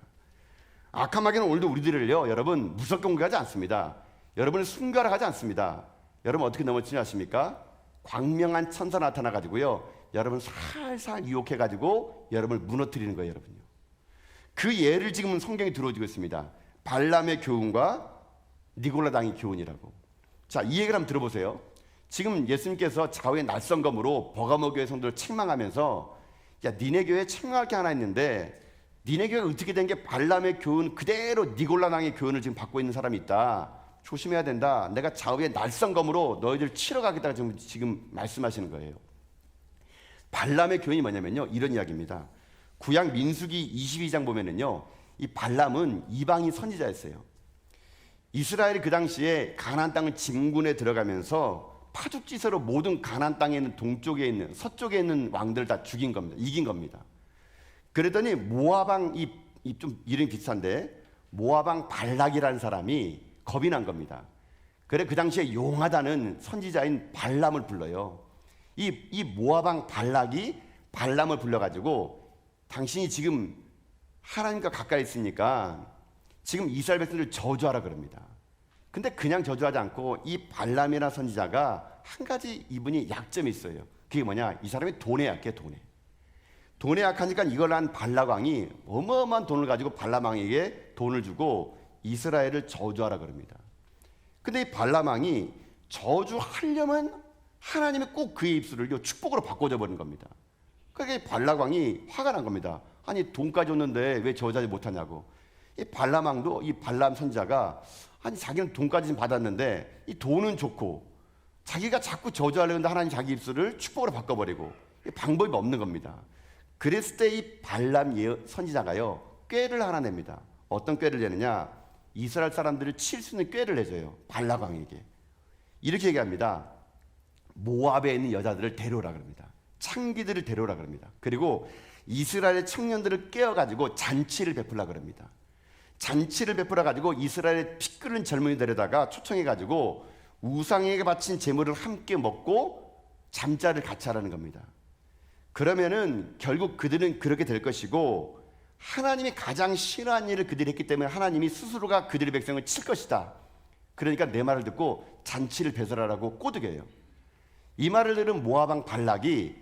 악한 마귀는 오늘도 우리들을요 여러분 무섭게 공격하지 않습니다. 여러분을 순교하러 가지 않습니다. 여러분 어떻게 넘어지냐 아십니까? 광명한 천사 나타나 가지고요 여러분 살살 유혹해 가지고 여러분을 무너뜨리는 거예요. 여러분요. 그 예를 지금 성경에 들어오고 있습니다. 발람의 교훈과 니골라 당의 교훈이라고. 자, 이 얘기를 한번 들어보세요. 지금 예수님께서 좌우의 날성검으로 버가모 교회 성도를 책망하면서 야 니네 교회에 책망할 게 하나 있는데 니네 교회가 어떻게 된 게 발람의 교훈 그대로 니골라 당의 교훈을 지금 받고 있는 사람이 있다. 조심해야 된다. 내가 좌우의 날성검으로 너희들 치러 가겠다 지금 말씀하시는 거예요. 발람의 교훈이 뭐냐면요 이런 이야기입니다. 구약 민수기 22장 보면은요 이 발람은 이방인 선지자였어요. 이스라엘이 그 당시에 가나안 땅을 진군에 들어가면서 파죽지세로 모든 가나안 땅에 있는 동쪽에 있는 서쪽에 있는 왕들을 다 죽인 겁니다. 이긴 겁니다. 그랬더니 모압 왕 이 좀 이름이 비슷한데 모압 왕 발락이라는 사람이 겁이 난 겁니다. 그래 그 당시에 용하다는 선지자인 발람을 불러요. 이 모압 왕 발락이 발람을 불러가지고 당신이 지금 하나님과 가까이 있으니까 지금 이스라엘 백성들을 저주하라 그럽니다. 근데 그냥 저주하지 않고 이 발람이라는 선지자가 한 가지 이분이 약점이 있어요. 그게 뭐냐? 이 사람이 돈에 약해. 돈에 약하니까 이걸 한 발락 왕이 어마어마한 돈을 가지고 발람 왕에게 돈을 주고 이스라엘을 저주하라 그럽니다. 근데 이 발람 왕이 저주하려면 하나님이 꼭 그의 입술을 축복으로 바꿔줘 버린 겁니다. 그러니까 발락 왕이 화가 난 겁니다. 아니 돈까지 줬는데 왜 저주하지 못하냐고. 이 발람 왕도 이 발람 선지자가 아니 자기는 돈까지 좀 받았는데 이 돈은 좋고 자기가 자꾸 저주하려는데 하나님 자기 입술을 축복으로 바꿔버리고 방법이 없는 겁니다. 그랬을 때 이 발람 선지자가요 꾀를 하나 냅니다. 어떤 꾀를 내느냐? 이스라엘 사람들을 칠 수 있는 꾀를 내줘요. 발락 왕에게 이렇게 얘기합니다. 모압에 있는 여자들을 데려오라 그럽니다. 창기들을 데려오라 그럽니다. 그리고 이스라엘의 청년들을 깨워가지고 잔치를 베풀라 그럽니다. 잔치를 베풀어 가지고 이스라엘의 피 끓는 젊은이 데려다가 초청해가지고 우상에게 바친 제물을 함께 먹고 잠자를 같이 하라는 겁니다. 그러면은 결국 그들은 그렇게 될 것이고 하나님이 가장 싫어하는 일을 그들이 했기 때문에 하나님이 스스로가 그들의 백성을 칠 것이다. 그러니까 내 말을 듣고 잔치를 배설하라고 꼬드겨요. 이 말을 들은 모압 왕 발락이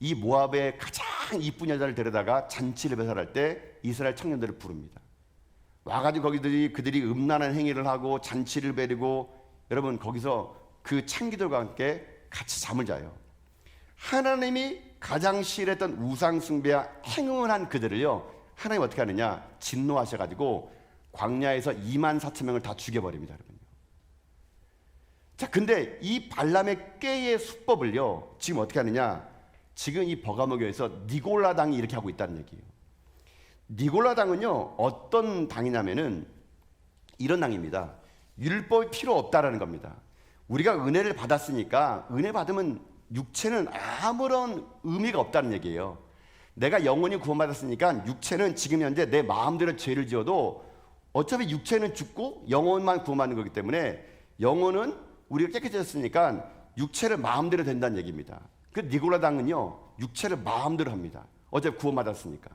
이 모압의 가장 이쁜 여자를 데려다가 잔치를 배설할 때 이스라엘 청년들을 부릅니다. 와가지고 그들이 음란한 행위를 하고 잔치를 베리고 여러분 거기서 그 창기들과 함께 같이 잠을 자요. 하나님이 가장 싫어했던 우상 숭배와 행음을 한 그들을요 하나님 어떻게 하느냐? 진노하셔가지고 광야에서 24,000명을 다 죽여버립니다. 여러분요. 자, 근데 이 발람의 꾀의 수법을요 지금 어떻게 하느냐? 지금 이 버가모 교회에서 니골라 당이 이렇게 하고 있다는 얘기예요. 니골라 당은요 어떤 당이냐면은 이런 당입니다. 율법이 필요 없다라는 겁니다. 우리가 은혜를 받았으니까 은혜 받으면 육체는 아무런 의미가 없다는 얘기예요. 내가 영원히 구원받았으니까 육체는 지금 현재 내 마음대로 죄를 지어도 어차피 육체는 죽고 영혼만 구원받는 거기 때문에 영혼은 우리가 깨끗해졌으니까 육체를 마음대로 된다는 얘기입니다. 그 니골라 당은요 육체를 마음대로 합니다. 어차피 구원받았으니까.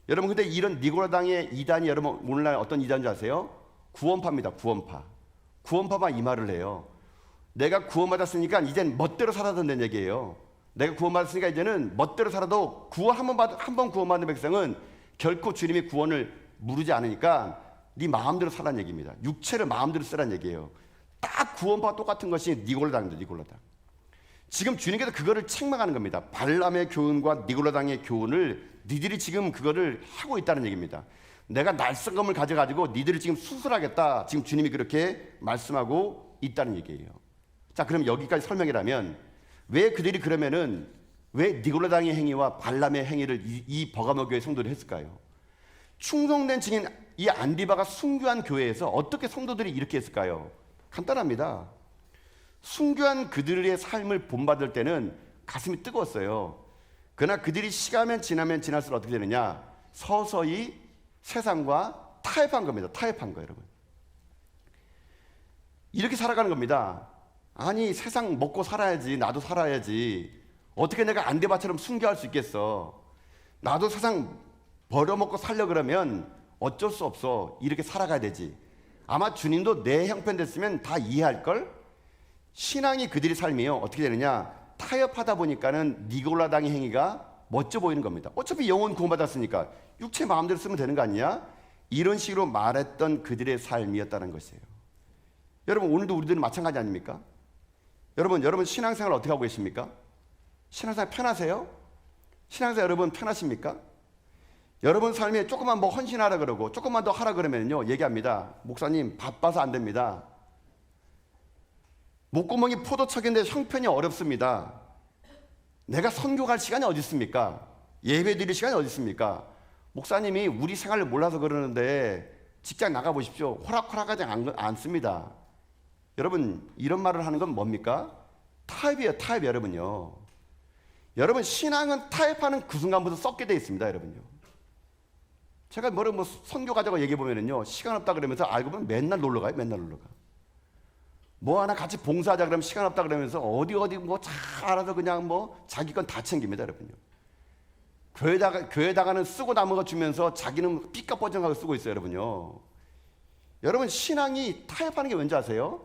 여러분 근데 이런 니골라 당의 이단이 여러분 오늘날 어떤 이단인 줄 아세요? 구원파입니다. 구원파가 이 말을 해요. 내가 구원받았으니까 이젠 멋대로 살아도 된다는 얘기예요. 내가 구원받았으니까 이제는 멋대로 살아도 한 번 구원받는 백성은 결코 주님이 구원을 무르지 않으니까 네 마음대로 살라는 얘기입니다. 육체를 마음대로 쓰라는 얘기예요. 딱 구원파와 똑같은 것이 니골라 당입니다. 니골라 당. 지금 주님께서 그거를 책망하는 겁니다. 발람의 교훈과 니골라 당의 교훈을 니들이 지금 그거를 하고 있다는 얘기입니다. 내가 날성검을 가져가지고 니들을 지금 수술하겠다. 지금 주님이 그렇게 말씀하고 있다는 얘기예요. 자, 그럼 여기까지 설명이라면 왜 그들이 그러면은 왜 니골라 당의 행위와 발람의 행위를 이 버가모 교회 성도들이 했을까요? 충성된 증인 이 안디바가 순교한 교회에서 어떻게 성도들이 이렇게 했을까요? 간단합니다. 순교한 그들의 삶을 본받을 때는 가슴이 뜨거웠어요. 그러나 그들이 시간이 지나면 지날수록 어떻게 되느냐? 서서히 세상과 타협한 겁니다. 타협한 거예요, 여러분. 이렇게 살아가는 겁니다. 아니 세상 먹고 살아야지. 나도 살아야지. 어떻게 내가 안디바처럼 순교할 수 있겠어. 나도 세상 벌어먹고 살려 그러면 어쩔 수 없어. 이렇게 살아가야 되지. 아마 주님도 내 형편 됐으면 다 이해할걸? 신앙이 그들의 삶이요 어떻게 되느냐? 타협하다 보니까는 니골라 당의 행위가 멋져 보이는 겁니다. 어차피 영혼 구원받았으니까 육체 마음대로 쓰면 되는 거 아니냐? 이런 식으로 말했던 그들의 삶이었다는 것이에요. 여러분 오늘도 우리들은 마찬가지 아닙니까? 여러분 신앙생활 어떻게 하고 계십니까? 신앙생활 편하세요? 신앙생활 여러분 편하십니까? 여러분 삶에 조금만 뭐 헌신하라 그러고 조금만 더 하라 그러면요 얘기합니다. 목사님 바빠서 안 됩니다. 목구멍이 포도청인데 형편이 어렵습니다. 내가 선교 갈 시간이 어디 있습니까? 예배 드릴 시간이 어디 있습니까? 목사님이 우리 생활을 몰라서 그러는데 직장 나가보십시오. 호락호락하지 않습니다. 여러분 이런 말을 하는 건 뭡니까? 타협이에요. 타협 여러분요. 여러분 신앙은 타협하는 그 순간부터 썩게 되어 있습니다. 여러분요. 제가 뭐 선교 가자고 얘기해 보면은요, 시간 없다 그러면서 알고 보면 맨날 놀러 가요. 맨날 놀러 가. 뭐 하나 같이 봉사하자 그러면 시간 없다 그러면서 어디 뭐 다 알아서 그냥 뭐 자기 건 다 챙깁니다, 여러분요. 교회다가는 쓰고 남은 거 주면서 자기는 삐까뻔쩍하게 쓰고 있어요, 여러분요. 여러분, 신앙이 타협하는 게 왠지 아세요?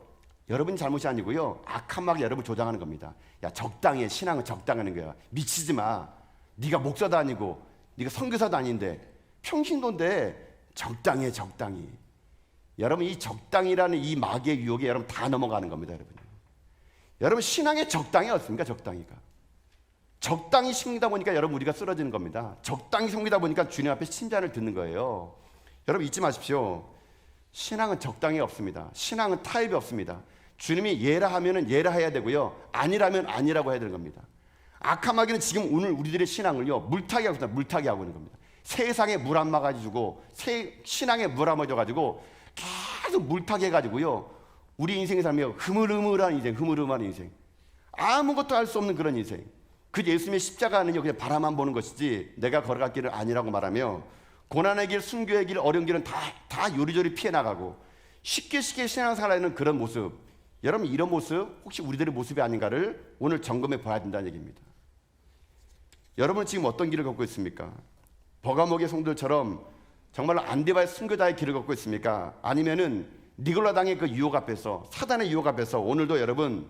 여러분 잘못이 아니고요, 악한 마귀 여러분 조장하는 겁니다. 야, 적당히 해. 신앙은 적당하는 거야. 미치지 마. 네가 목사도 아니고 네가 선교사도 아닌데 평신도인데 적당히 해, 적당히. 여러분, 이 적당이라는 이 마귀의 유혹에 여러분 다 넘어가는 겁니다, 여러분. 여러분, 신앙의 적당이 어떻습니까? 적당히가. 적당히 심기다 보니까 여러분 우리가 쓰러지는 겁니다. 적당히 섬기다 보니까 주님 앞에 칭찬을 듣는 거예요. 여러분 잊지 마십시오. 신앙은 적당히 없습니다. 신앙은 타협이 없습니다. 주님이 예라 하면은 예라 해야 되고요, 아니라면 아니라고 해야 되는 겁니다. 악한 마귀는 지금 오늘 우리들의 신앙을요 물타기 하고 있습니다. 물타기 하고 있는 겁니다. 세상에 물 한 마가지 주고 신앙에 물 한 마가지 가지고 계속 물타기 해가지고요, 우리 인생의 삶이 흐물흐물한 인생, 흐물흐물한 인생, 아무것도 할 수 없는 그런 인생. 그 예수님의 십자가는요 그냥 바라만 보는 것이지 내가 걸어갈 길은 아니라고 말하며, 고난의 길, 순교의 길, 어려운 길은 다 요리조리 피해 나가고 쉽게 신앙생활하는 그런 모습. 여러분, 이런 모습 혹시 우리들의 모습이 아닌가를 오늘 점검해 봐야 된다는 얘기입니다. 여러분은 지금 어떤 길을 걷고 있습니까? 버가목의 성도들처럼 정말로 안디바의 순교자의 길을 걷고 있습니까? 아니면은 니골라당의 그 유혹 앞에서, 사단의 유혹 앞에서 오늘도 여러분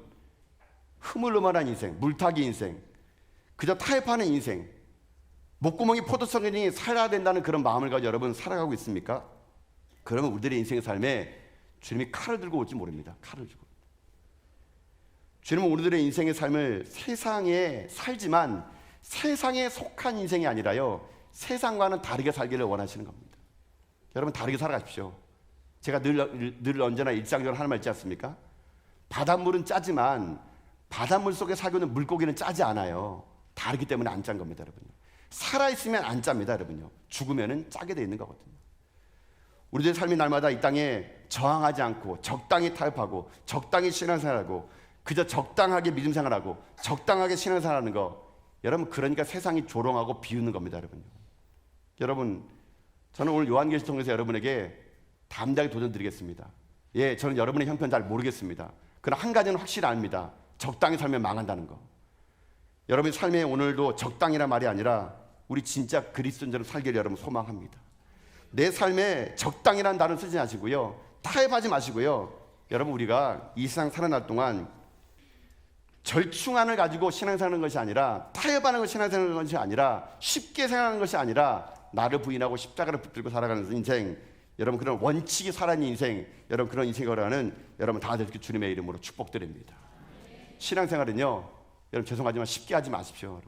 흐물흐물한 인생, 물타기 인생, 그저 타협하는 인생, 목구멍이 포도성이 살아야 된다는 그런 마음을 가지고 여러분 살아가고 있습니까? 그러면 우리들의 인생의 삶에 주님이 칼을 들고 올지 모릅니다. 칼을 들고. 주님은 우리들의 인생의 삶을 세상에 살지만 세상에 속한 인생이 아니라요, 세상과는 다르게 살기를 원하시는 겁니다. 여러분, 다르게 살아가십시오. 제가 늘 언제나 일상적으로 하는 말 있지 않습니까? 바닷물은 짜지만 바닷물 속에 살고 있는 물고기는 짜지 않아요. 다르기 때문에 안 짠 겁니다, 여러분요. 살아있으면 안 짭니다, 여러분요. 죽으면은 짜게 돼 있는 거거든요. 우리들의 삶이 날마다 이 땅에 저항하지 않고 적당히 타협하고 적당히 신앙생활하고 그저 적당하게 믿음생활하고 적당하게 신앙생활하는 거, 여러분 그러니까 세상이 조롱하고 비웃는 겁니다, 여러분요. 여러분, 저는 오늘 요한계시를 통해서 여러분에게 담대하게 도전드리겠습니다. 예, 저는 여러분의 형편 잘 모르겠습니다. 그러나 한 가지는 확실히 압니다. 적당히 살면 망한다는 거. 여러분의 삶에 오늘도 적당이란 말이 아니라 우리 진짜 그리스도인처럼 살기를 여러분 소망합니다. 내 삶에 적당이라는 단어를 쓰지 마시고요, 타협하지 마시고요, 여러분 우리가 이 세상 살아날 동안 절충안을 가지고 신앙생활하는 것이 아니라, 타협하는 것이 신앙생활하는 것이 아니라, 쉽게 생각하는 것이 아니라 나를 부인하고 십자가를 붙들고 살아가는 인생, 여러분 그런 원칙이 살아있는 인생, 여러분 그런 인생을 걸어가는 여러분 다들 주님의 이름으로 축복드립니다. 신앙생활은요, 여러분 죄송하지만 쉽게 하지 마십시오.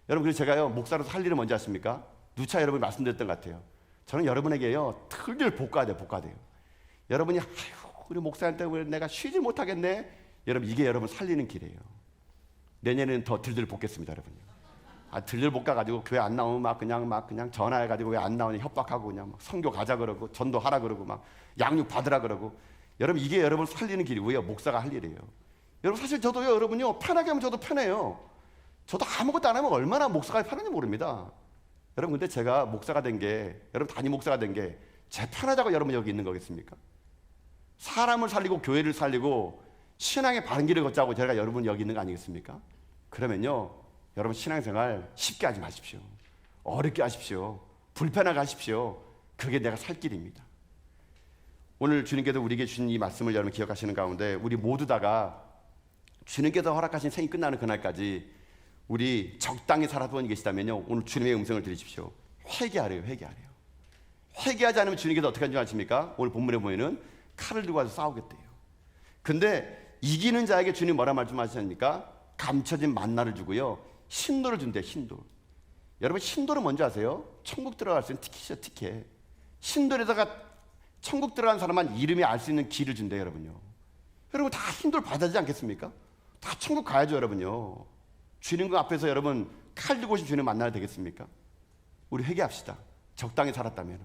여러분 그래서 제가요 목사로서 할 일은 뭔지 아십니까? 누차 여러분이 말씀드렸던 것 같아요. 저는 여러분에게요 틀들 볶아야 돼요. 여러분이 아유 우리 목사님 때문에 내가 쉬지 못하겠네, 여러분 이게 여러분 살리는 길이에요. 내년에는 더 들들 볶겠습니다, 여러분요. 들들 볶아가지고 교회 안 나오면 막 그냥 전화해가지고 왜 안 나오니 협박하고 그냥 막 선교 가자 그러고 전도하라 그러고 막 양육 받으라 그러고, 여러분 이게 여러분 살리는 길이고요, 목사가 할 일이에요. 여러분 사실 저도요, 여러분요 편하게 하면 저도 편해요. 저도 아무것도 안 하면 얼마나 목사가 편한지 모릅니다. 여러분 근데 제가 목사가 된 게, 여러분 담임 목사가 된 게 제 편하다고 여러분 여기 있는 거겠습니까? 사람을 살리고 교회를 살리고 신앙의 바른 길을 걷자고 제가 여러분 여기 있는 거 아니겠습니까? 그러면요 여러분 신앙생활 쉽게 하지 마십시오. 어렵게 하십시오. 불편하게 하십시오. 그게 내가 살 길입니다. 오늘 주님께서 우리에게 주신 이 말씀을 여러분 기억하시는 가운데, 우리 모두 다가 주님께서 허락하신 생이 끝나는 그날까지 우리 적당히 살아본 계시다면요, 오늘 주님의 음성을 들으십시오. 회개하래요. 회개하지 않으면 주님께서 어떻게 하는 줄 아십니까? 오늘 본문에 보면은 칼을 들고 와서 싸우겠대요. 근데 이기는 자에게 주님 뭐라 말씀하셨습니까? 감춰진 만나를 주고요, 신도를 준대요. 신도. 여러분 신도는 뭔지 아세요? 천국 들어갈 수 있는 티켓이죠, 티켓. 신도에다가 천국 들어간 사람만 이름이 알 수 있는 길을 준대요, 여러분요. 여러분 다 신도를 받아야 되지 않겠습니까? 다 천국 가야죠, 여러분요. 주님 앞에서 여러분 칼 들고 오신 주님 만나야 되겠습니까? 우리 회개합시다. 적당히 살았다면.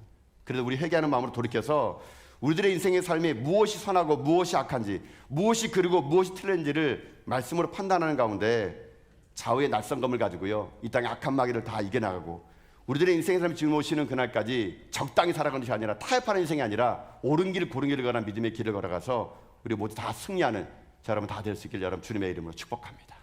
그래서 우리 회개하는 마음으로 돌이켜서 우리들의 인생의 삶에 무엇이 선하고 무엇이 악한지, 무엇이 그리고 무엇이 틀린지를 말씀으로 판단하는 가운데 좌우의 낯선검을 가지고요, 이 땅의 악한 마귀를 다 이겨나가고 우리들의 인생의 삶 주님 오시는 그날까지 적당히 살아가는 것이 아니라 타협하는 인생이 아니라 옳은 길 고른 길을 걸어 믿음의 길을 걸어가서 우리 모두 다 승리하는 자 여러분 다 될 수 있길 여러분 주님의 이름으로 축복합니다.